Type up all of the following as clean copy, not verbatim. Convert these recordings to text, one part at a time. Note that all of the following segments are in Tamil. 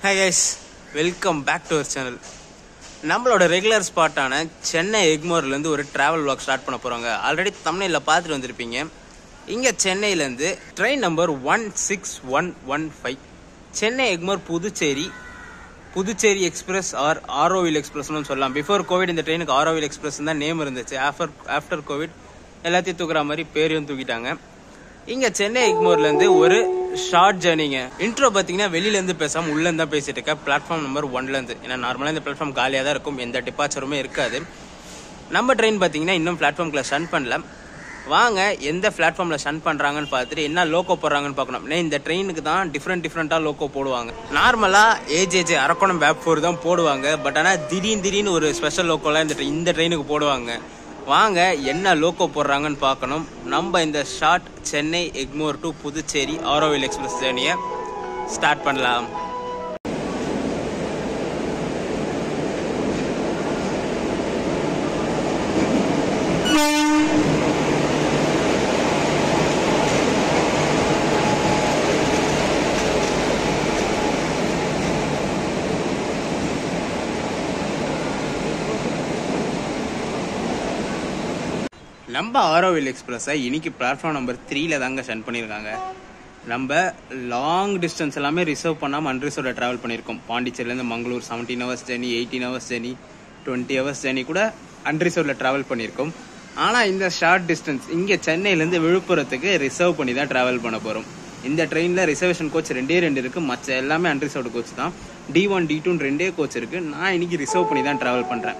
Hi guys, welcome back to our channel. நம்மளோட ரெகுலர் ஸ்பாட்டான சென்னை எக்மோர்லேருந்து ஒரு ட்ராவல் vlog ஸ்டார்ட் பண்ண போகிறாங்க. ஆல்ரெடி தமிழில் பார்த்துட்டு வந்திருப்பீங்க. இங்கே சென்னையிலேருந்து train number 16115 Chennai Egmore Puducherry express or Auroville எக்ஸ்பிரஸ்னு சொல்லலாம். பிஃபோர் கோவிட் இந்த ட்ரெயினுக்கு ஆரோவில் எக்ஸ்பிரஸ் தான் நேம் இருந்துச்சு. ஆஃப்டர் கோவிட் எல்லாத்தையும் தூக்குற மாதிரி பேரையும் தூக்கிட்டாங்க. இங்கே சென்னை எக்மோர்லேருந்து ஒரு ஷார்ட் ஜேர்னிங்க. இன்ட்ரோ பார்த்தீங்கன்னா வெளியிலேருந்து பேசாமல் உள்ளேருந்து தான் பேசிட்டு இருக்கேன். பிளாட்ஃபார்ம் நம்பர் 1லேருந்து. ஏன்னா நார்மலாக இந்த பிளாட்ஃபார்ம் காலியாக தான் இருக்கும், எந்த டிபார்ச்சருமே இருக்காது. நம்ம ட்ரெயின் பார்த்தீங்கன்னா இன்னும் பிளாட்ஃபார்மில் ஷன் பண்ணல. வாங்க எந்த பிளாட்ஃபார்மில் ஷன் பண்ணுறாங்கன்னு பார்த்துட்டு என்ன லோக்கோ போடுறாங்கன்னு பார்க்கணும். இந்த ட்ரெயினுக்கு தான் டிஃப்ரெண்ட்டாக லோக்கோ போடுவாங்க. நார்மலாக ஏஜேஜே அரக்கோணம் வேப் 4 தான் போடுவாங்க. பட் ஆனால் திடீர்னு ஒரு ஸ்பெஷல் லோக்கோலாம் இந்த ட்ரெயினுக்கு போடுவாங்க. வாங்க என்ன லோக்கோ போடுறாங்கன்னு பார்க்கணும். நம்ம இந்த short Chennai Egmore to Puducherry Auroville express ஜேர்னியை ஸ்டார்ட் பண்ணலாம். நம்ம ஆரோவில் எக்ஸ்பிரஸை இன்னைக்கு பிளாட்ஃபார்ம் நம்பர் 3ல தாங்க ஷன் பண்ணியிருக்காங்க. நம்ம லாங் டிஸ்டன்ஸ் எல்லாமே ரிசர்வ் பண்ணாமல் அன்ரிசர்வ்ட ட்ராவல் பண்ணியிருக்கோம். பாண்டிச்சேரியிலேருந்து Mangalore 17 hours journey, 18 hours journey, 20 hours journey கூட அன்ரிசர்வ்டில் ட்ராவல் பண்ணியிருக்கோம். ஆனால் இந்த ஷார்ட் டிஸ்டன்ஸ் இங்கே சென்னையிலேருந்து விழுப்புரத்துக்கு ரிசர்வ் பண்ணி தான் ட்ராவல் பண்ண போகிறோம். இந்த ட்ரெயினில் ரிசர்வேஷன் கோச் 2 இருக்குது. மற்ற எல்லாமே அன்ரிசர்வ்டு கோச் தான். D1 D2 2 கோச் இருக்குது. நான் இன்னைக்கு ரிசர்வ் பண்ணி தான் ட்ராவல் பண்ணுறேன்.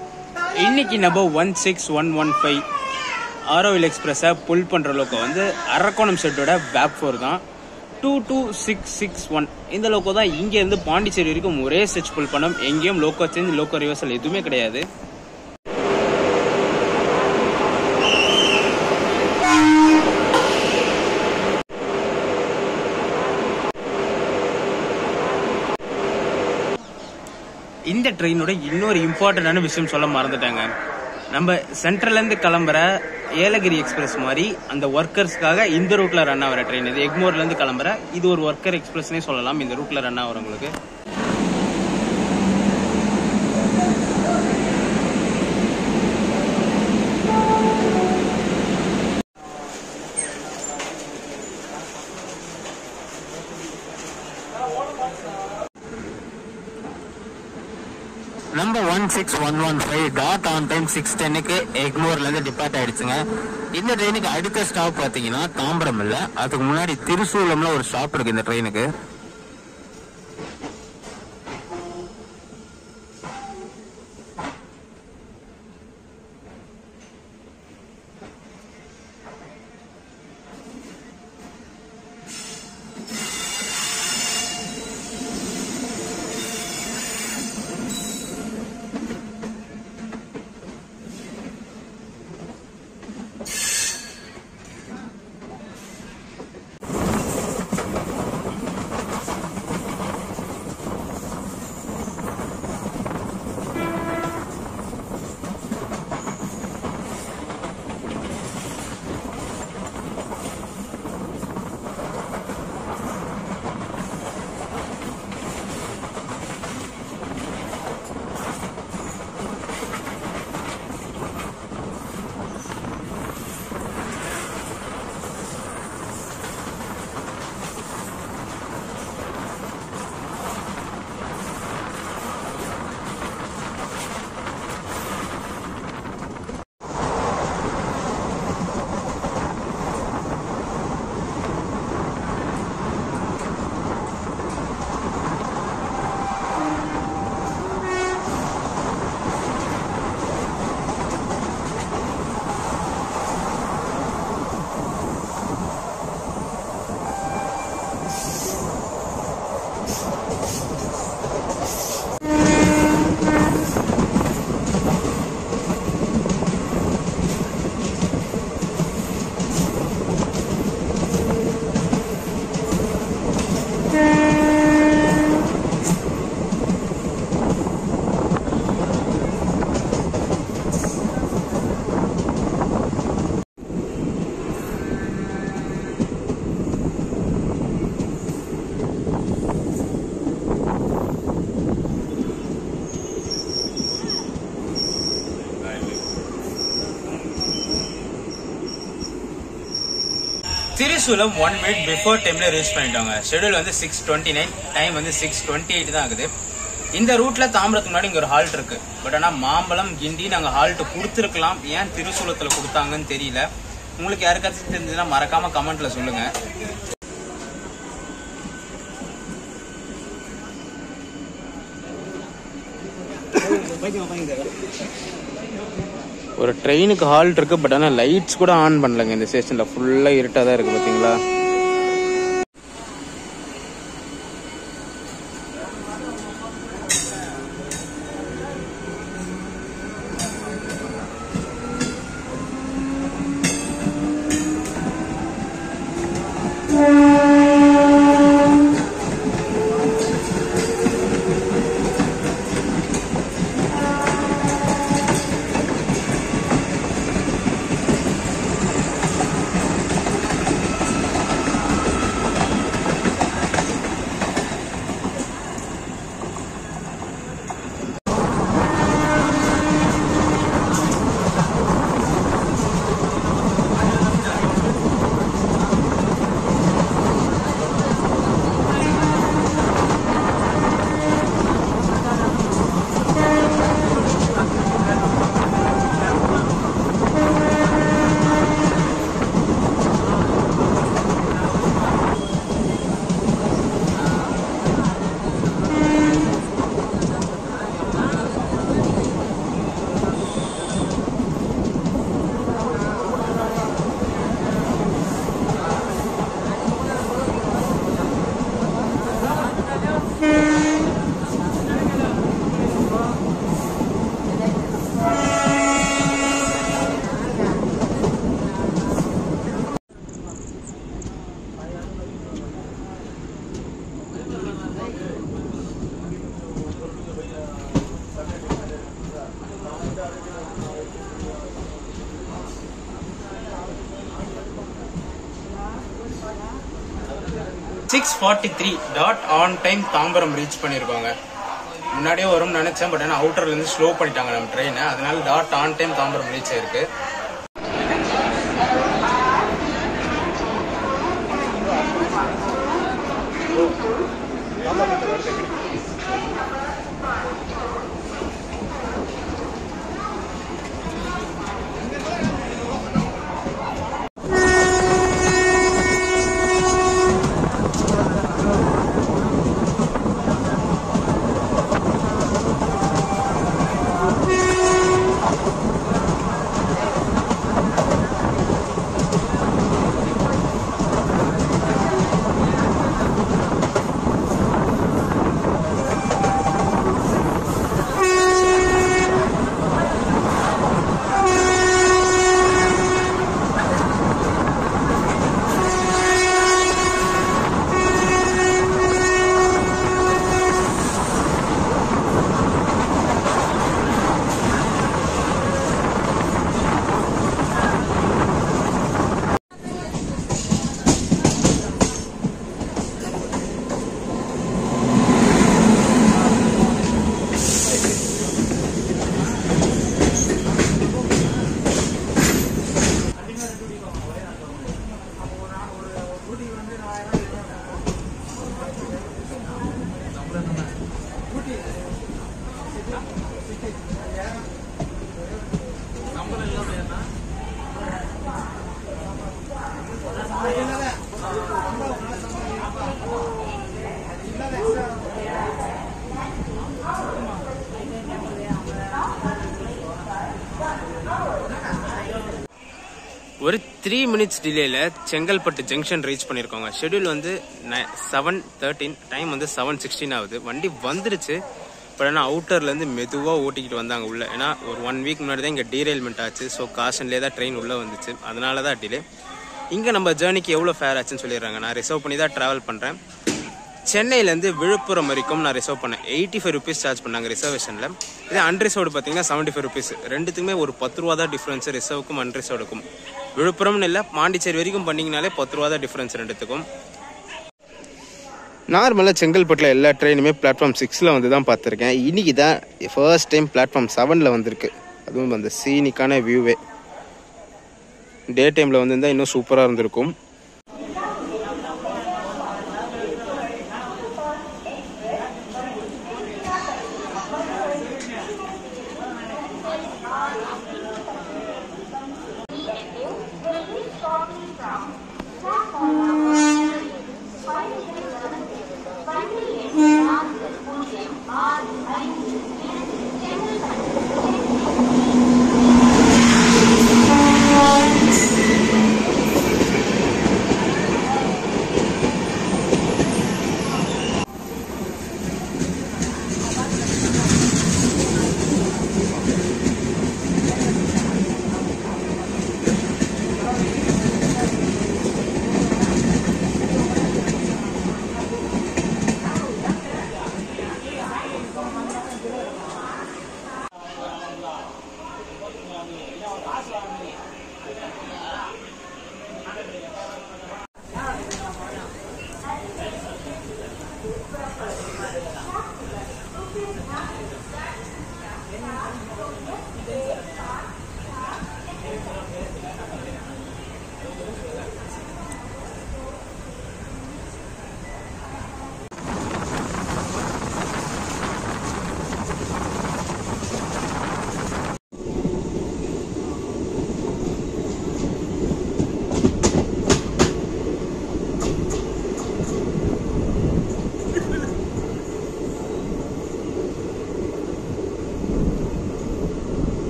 இன்னைக்கு நம்ம 16115 ஆரோவில் எக்ஸ்பிரஸை புல் பண்ணுற லோக்கோ வந்து அரக்கோணம் செட்டோட வேப் 4 தான். 22661 இந்த லோக்கோ தான். இங்கேருந்து பாண்டிச்சேரி வரைக்கும் ஒரே ஸ்டெச் புல் பண்ணோம். எங்கேயும் லோக்கோ சேஞ்ச் லோக்கோ ரிவர்சல் எதுவுமே கிடையாது. இந்த ட்ரெயினோட இன்னொரு இம்பார்ட்டண்டான விஷயம் சொல்ல மறந்துட்டாங்க. நம்ம சென்ட்ரல்லேருந்து கிளம்புற ஏலகிரி எக்ஸ்பிரஸ் மாதிரி அந்த ஒர்க்கர்ஸ்க்காக இந்த ரூட்ல ரன் ஆகிற ட்ரெயின் இது. எக்மோர்லேருந்து கிளம்புற இது ஒரு ஒர்க்கர் எக்ஸ்பிரஸ்னே சொல்லலாம். இந்த ரூட்ல ரன் ஆகிறவங்களுக்கு நம்ம 16115 டாட் ஆன் டைம் 6:10க்கு எக்மோர்லேருந்து டிபார்ட் ஆயிடுச்சுங்க. இந்த ட்ரெயினுக்கு அடுத்த ஸ்டாப் பார்த்தீங்கன்னா தாம்பரம் இல்லை, அதுக்கு முன்னாடி திருசூலம்ல ஒரு ஸ்டாப் இருக்கு இந்த ட்ரெயினுக்கு. திரிசூலம் 1 minute பிஃபோர் டைம்ல ரீச் பண்ணிட்டாங்க. ஷெடியூல் வந்து 6:29, டைம் வந்து 6:28 தான் ஆகுது. இந்த ரூட்ல தாம்பரத்துக்கு முன்னாடி இங்க ஒரு ஹால்ட் இருக்கு. பட் ஆனா மாம்பழம் கிண்டி நாங்க ஹால்ட் கொடுத்துருக்கலாம், ஏன் திரிசூலத்துல கொடுத்தாங்கன்னு தெரியல. உங்களுக்கு யாருக்காச்சும் தெரிஞ்சதுன்னா மறக்காம கமெண்ட்ல சொல்லுங்க. ஒரு ட்ரெயினுக்கு ஹால்ட் இருக்கு, பட் ஆனால் லைட்ஸ் கூட ஆன் பண்ணலங்க. இந்த ஸ்டேஷன்ல ஃபுல்லா இருட்டா தான் இருக்கு, பாத்தீங்களா? .6:43 ஆன் டைம் தாம்பரம் ரீச் பண்ணிருக்காங்க. முன்னாடியே வரும்னு நினைச்சேன், பட் ஆனால் அவுட்டர்ல இருந்து ஸ்லோ பண்ணிட்டாங்க நம்ம ட்ரெயினை. அதனால ஆன் டைம் தாம்பரம் ரீச் ஆயிருக்கு. ஒரு 3 minutes டிலேல செங்கல்பட்டு ஜங்ஷன் ரீச் பண்ணிருக்கோங்க. ஷெட்யூல் வந்து 7:13, டைம் வந்து 7:16 ஆகுது. வண்டி வந்துருச்சு, பட் ஆனால் அவுட்டர்லேருந்து மெதுவாக ஓட்டிக்கிட்டு வந்தாங்க உள்ள. ஏன்னா ஒரு 1 week முன்னாடி தான் இங்கே டீரெயில்மெண்ட் ஆச்சு. ஸோ காஷன்லேயே தான் ட்ரெயின் உள்ளே வந்துச்சு, அதனால தான் டிலே. இங்கே நம்ம ஜேர்னிக்கு எவ்வளோ ஃபேர் ஆச்சுன்னு சொல்லிடுறாங்க. நான் ரிசர்வ் பண்ணி தான் ட்ராவல் பண்ணுறேன். சென்னையிலேருந்து விழுப்புரம் வரைக்கும் நான் ரிசர்வ் பண்ணேன். 85 rupees சார்ஜ் பண்ணாங்க ரிசர்வேஷனில். இதே அன்ரிசர்வ்டு பார்த்தீங்கன்னா 75 rupees. ரெண்டுத்துக்குமே ஒரு 10 ரூபா தான் டிஃப்ரென்ஸ், ரிசர்வுக்கும் அன்ரிசர்வ்டுக்கும். விழுப்புரம்னு இல்லை, பாண்டிச்சேரி வரைக்கும் பண்ணிங்கனாலே 10 ரூபா தான் டிஃப்ரென்ஸ் ரெண்டுத்துக்கும். நார்மலாக செங்கல்பட்டில் எல்லா ட்ரெயினுமே பிளாட்ஃபார்ம் 6 வந்து தான் பார்த்துருக்கேன். இன்றைக்கி தான் ஃபர்ஸ்ட் டைம் பிளாட்ஃபார்ம் 7 வந்திருக்கு. அதுவும் அந்த சீனிக்கான வியூவே. டே டைமில் வந்திருந்தால் இன்னும் சூப்பராக இருந்திருக்கும்.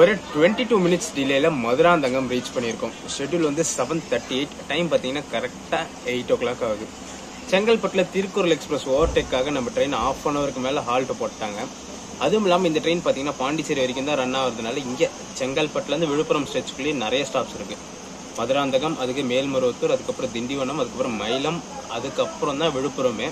ஒரு 22 மினிட்ஸ் டிலேல மதுராந்தகம் ரீச் பண்ணியிருக்கோம். ஷெட்யூல் வந்து 7:38, டைம் பார்த்தீங்கன்னா கரெக்டாக 8 o'clock ஆகுது. செங்கல்பட்டில் திருக்குறள் எக்ஸ்பிரஸ் ஓவர்டேக்காக நம்ம ட்ரெயின் 1/2 hour மேலே ஹால்ட் போட்டாங்க. அதுவும் இல்லாமல் இந்த ட்ரெயின் பார்த்தீங்கன்னா பாண்டிச்சேரி வரைக்கும் தான் ரன் ஆகுறதுனால இங்கே செங்கல்பட்டுலேருந்து விழுப்புரம் ஸ்ட்ரெச்சுக்குள்ளேயே நிறைய ஸ்டாப்ஸ் இருக்கு. மதுராந்தகம், அதுக்கு மேல்மருவத்தூர், அதுக்கப்புறம் திண்டிவனம், அதுக்கப்புறம் மயிலம், அதுக்கப்புறம் தான் விழுப்புரமே.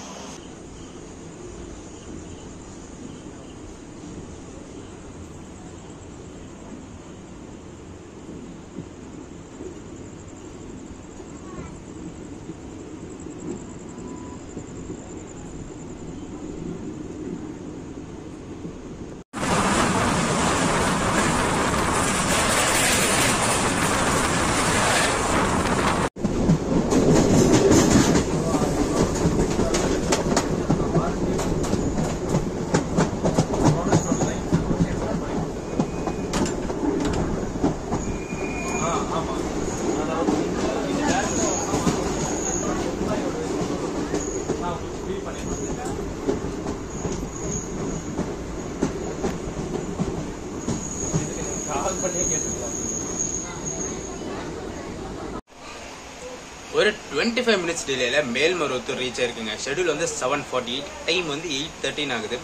ஒரு 25 மினிட்ஸ் டிலேல மேல்மருவத்தூர் ரீச் ஆயிருக்குங்க. ஷெட்யூல் வந்து 7:48, டைம் வந்து 8:13 ஆகுது.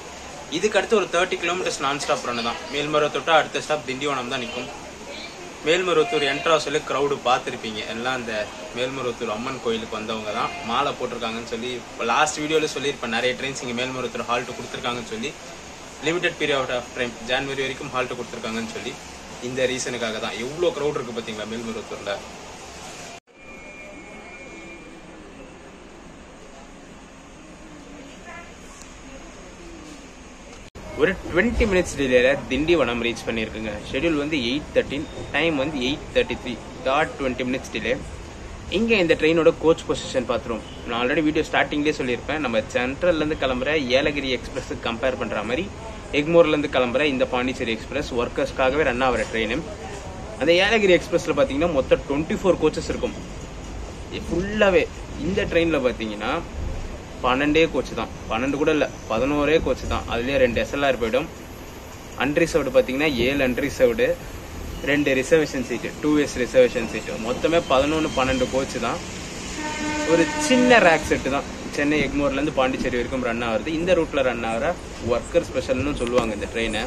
இதுக்கு அடுத்து ஒரு 30 kilometers நான் ஸ்டாப் ரன் தான். மேல்மருவத்தூர் அடுத்த ஸ்டாப் திண்டிவனம் தான் நிற்கும். மேல்மருவத்தூர் என்ட்ராஸ்ல க்ரௌடு பார்த்துருப்பீங்க. எல்லாம் அந்த மேல்மருவத்தூர் அம்மன் கோயிலுக்கு வந்தவங்க தான். மாலை போட்டிருக்காங்கன்னு சொல்லி இப்போ லாஸ்ட் வீடியோவில் சொல்லியிருப்பேன். நிறைய ட்ரெயின்ஸ் இங்கே மேல்மருவத்தூர் ஹால்ட்டு கொடுத்துருக்காங்கன்னு சொல்லி, limited period of time January வரைக்கும் ஹால்ட்டு கொடுத்துருக்காங்கன்னு சொல்லி, இந்த ரீசனுக்காக தான். எவ்வளோ க்ரௌட் இருக்குது பார்த்தீங்களா மேல்மருவத்தூரில். ஒரு 20 மினிட்ஸ் டிலேல திண்டிவனம் ரீச் பண்ணியிருக்குங்க. ஷெட்யூல் வந்து 8:13, டைம் வந்து 8:33, டாட் 20 மினிட்ஸ் டிலே. இங்கே இந்த ட்ரெயினோட கோச் பொசிஷன் பார்த்துருவோம். நான் ஆல்ரெடி வீடியோ ஸ்டார்டிங்லேயே சொல்லியிருப்பேன். நம்ம சென்ட்ரல்லேருந்து கிளம்புற ஏலகிரி எக்ஸ்பிரஸுக்கு கம்பேர் பண்ணுற மாதிரி எக்மோர்லேருந்து கிளம்புற இந்த பாண்டிச்சேரி எக்ஸ்பிரஸ் ஒர்க்கர்ஸ்க்காகவே ரன் ஆகிற ட்ரெயின். அந்த ஏலகிரி எக்ஸ்பிரஸில் பார்த்தீங்கன்னா மொத்தம் 24 கோச்சஸ் இருக்கும் ஃபுல்லாகவே. இந்த ட்ரெயினில் பார்த்தீங்கன்னா 12 கோச்சு தான், 12 கூட இல்லை, 11 கோச்சு தான். அதுலேயே 2 SLR போய்டும். அன்ரிசர்வ்டு பார்த்தீங்கன்னா 7 அன்ரிசர்வ்டு, 2 ரிசர்வேஷன் சீட்டு, 2S ரிசர்வேஷன் சீட்டு. மொத்தமே 11-12 கோச்சு தான். ஒரு சின்ன ரேக் செட்டு தான். சென்னை எக்மோர்லேருந்து பாண்டிச்சேரி வரைக்கும் ரன் ஆகுது. இந்த ரூட்டில் ரன் ஆகிற ஒர்க்கர் ஸ்பெஷல்னு சொல்லுவாங்க இந்த ட்ரெயினை.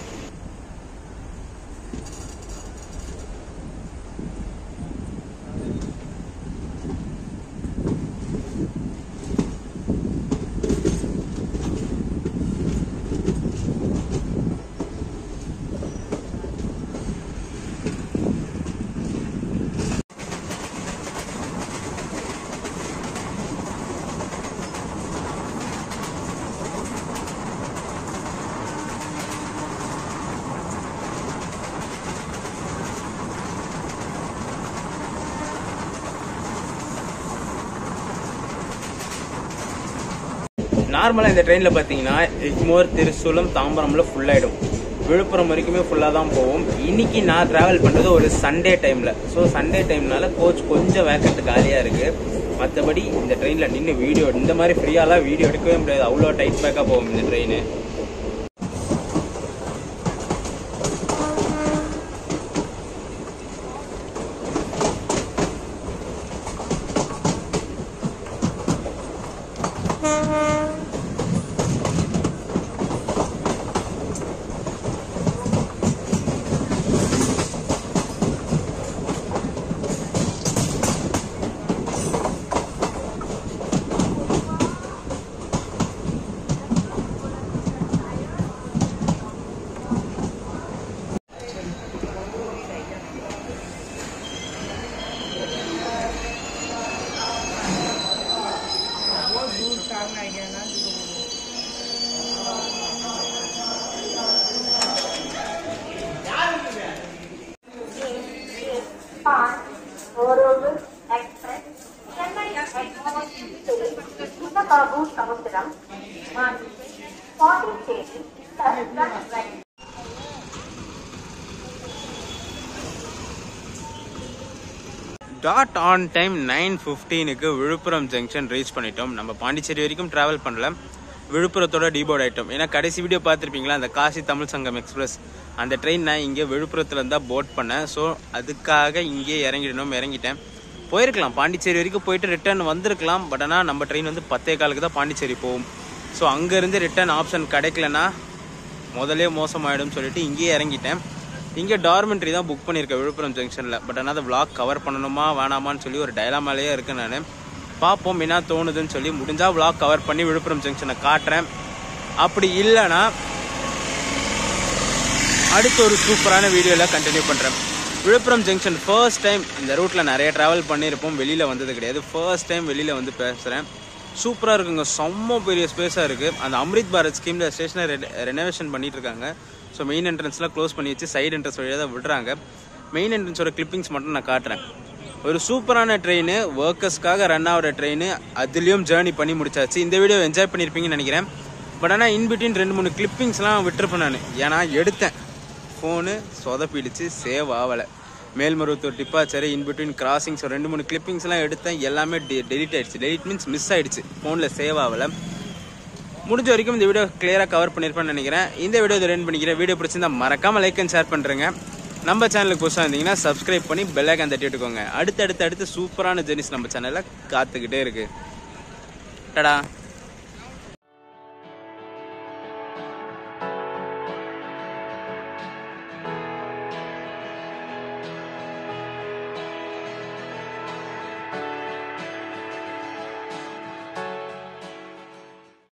நார்மலாக இந்த ட்ரெயினில் பார்த்தீங்கன்னா எக்மோர், திருசூலம், தாம்பரம்ல ஃபுல் ஆகிடும். விழுப்புரம் வரைக்குமே ஃபுல்லாக தான் போகும். இன்னைக்கு நான் ட்ராவல் பண்ணுறது ஒரு சண்டே டைமில். ஸோ சண்டே டைம்னால கோச் கொஞ்சம் வேக்கண்ட் காலியாக இருக்குது. மற்றபடி இந்த ட்ரெயினில் நின்று வீடியோ இந்த மாதிரி ஃப்ரீயாலாம் வீடியோ எடுக்கவே முடியாது. அவ்வளோ டைட் பேக்காக போகும் இந்த train. Dot on time 9:15 Villupuram junction reach பண்ணிட்டோம். நம்ம பாண்டிச்சேரி வரைக்கும் டிராவல் பண்ணல, விழுப்புரத்தோட டிபோர்ட் ஆகிட்டோம். ஏன்னா கடைசி வீடியோ பார்த்துருப்பீங்களா, அந்த காசி தமிழ் சங்கம் எக்ஸ்பிரஸ் அந்த ட்ரெயின் நான் இங்கே விழுப்புரத்தில் இருந்தால் போட் பண்ணேன். ஸோ அதுக்காக இங்கே இறங்கிட்டேன். போயிருக்கலாம், பாண்டிச்சேரி வரைக்கும் போயிட்டு ரிட்டர்ன் வந்திருக்கலாம். பட் ஆனால் நம்ம ட்ரெயின் வந்து 10:15 தான் பாண்டிச்சேரி போகும். ஸோ அங்கேருந்து ரிட்டர்ன் ஆப்ஷன் கிடைக்கலன்னா முதலே மோசமாயிடும் சொல்லிட்டு இங்கேயே இறங்கிட்டேன். இங்கே டார்மெண்ட்ரி தான் புக் பண்ணியிருக்கேன் விழுப்புரம் ஜங்ஷனில். பட் ஆனால் அதை விளாக் கவர் பண்ணணுமா வேணாமான்னு சொல்லி ஒரு டைலாமாலேயே இருக்கேன் நான். பார்ப்போம் என்ன தோணுதுன்னு சொல்லி. முடிஞ்சால் விளாக் கவர் பண்ணி விழுப்புரம் ஜங்ஷனை காட்டுறேன். அப்படி இல்லைன்னா அடுத்து ஒரு சூப்பரான வீடியோவில் கண்டினியூ பண்ணுறேன். விழுப்புரம் ஜங்ஷன் ஃபர்ஸ்ட் டைம் இந்த ரூட்டில் நிறைய ட்ராவல் பண்ணியிருப்போம், வெளியில் வந்தது கிடையாது. ஃபர்ஸ்ட் டைம் வெளியில் வந்து பேசுகிறேன். சூப்பராக இருக்குங்க, செம்ம பெரிய ஸ்பேஸாக இருக்குது. அந்த அம்ரித் பாரத் ஸ்கீமில் ஸ்டேஷனை ரெனோவேஷன் பண்ணிட்டு இருக்காங்க. ஸோ மெயின் என்ட்ரன்ஸ்லாம் க்ளோஸ் பண்ணி வச்சு சைடு என்ட்ரன்ஸ் வழியாக தான் விடுறாங்க. மெயின் என்ட்ரன்ஸோட கிளிப்பிங்ஸ் மட்டும் நான் காட்டுறேன். ஒரு சூப்பரான ட்ரெயின், ஒர்க்கர்ஸ்க்காக ரன் ஆகிற ட்ரெயின், அதுலேயும் ஜேர்னி பண்ணி முடிச்சாச்சு. இந்த வீடியோ என்ஜாய் பண்ணியிருப்பீங்கன்னு நினைக்கிறேன். பட் ஆனால் இன்பிட்வீன் 2-3 கிளிப்பிங்ஸ்லாம் விட்டுருப்பேன் நான். ஏன்னா எடுத்தேன், ஃபோனு சொதப்பிடுச்சு, சேவ் ஆகலை. மேல்மருவத்தூர் டிப்பாச்சர், இன்பிட்வீன் கிராசிங்ஸ் 2-3 கிளிப்பிங்ஸ்லாம் எடுத்தேன், எல்லாமே டெலிட் ஆகிடுச்சு. டெலிட் மீன்ஸ் மிஸ் ஆகிடுச்சு, ஃபோனில் சேவ் ஆகலை. முடிஞ்ச வரைக்கும் இந்த வீடியோ கிளியராக கவர் பண்ணியிருப்பேன்னு நினைக்கிறேன். இந்த வீடியோ இதை ரன் பண்ணிக்கிறேன். வீடியோ பிடிச்சிருந்தா மறக்காமல் லைக் அண்ட் ஷேர் பண்ணுறேங்க. நம்ம சேனலுக்கு புதுசாக இருந்தீங்கன்னா சப்ஸ்கிரைப் பண்ணி பெல் ஐகான் தட்டி விட்டுக்கோங்க. அடுத்து சூப்பரான ஜெர்னிஸ் நம்ம சேனலில் காத்துக்கிட்டே இருக்குது. டடா.